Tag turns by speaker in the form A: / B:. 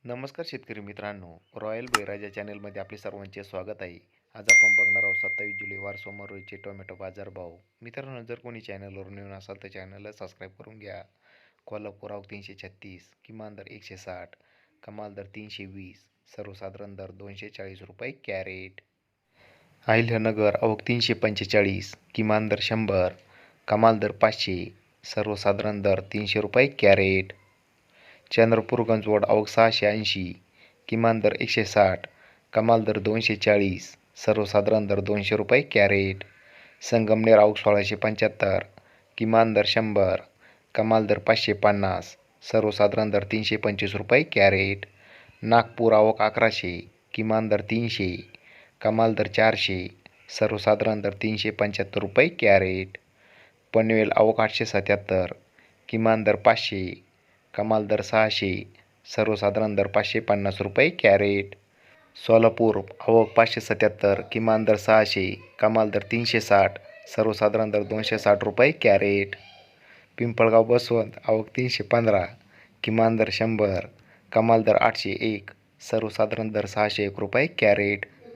A: नमस्कार शेतकरी मित्रांनो, रॉयल बळीराजा चॅनलमध्ये आपले सर्वांचे स्वागत आहे. आज आपण बघणार आहोत 27 जुलै वार सोमवार रोजचे टोमॅटो बाजारभाव. मित्रांनो, जर कोणी चॅनलवर नवीन असाल तर चॅनलला सबस्क्राईब करून घ्या. कोल्हापूर आवक 336, किमान दर 160, कमाल दर 320, सर्वसाधारण दर 240 रुपये कॅरेट. अहिल्यानगर आवक 345, किमान दर 100, कमाल दर 500, सर्वसाधारण दर 300 रुपये कॅरेट. चंद्रपूर गंजवड आवक 680, किमान दर 160, कमाल दर 240, सर्वसाधारण दर 200 रुपये कॅरेट. संगमनेर आवक 1675, किमान दर 100, कमाल दर 550, सर्वसाधारण दर 325 रुपये कॅरेट. नागपूर आवक 1100, किमान दर 300, कमाल दर 400, सर्वसाधारण दर 375 रुपये कॅरेट. पनवेल आवक 877, किमान दर 500, कमाल दर 600, सर्वसाधारण दर 550 रुपये कॅरेट. सोलापूर आवक 577, किमान दर 600, कमाल दर 360, सर्वसाधारण दर 260 रुपये कॅरेट. पिंपळगाव बसवंत आवक 315, किमान दर 100, कमाल दर 801, सर्वसाधारण दर 601 रुपये कॅरेट.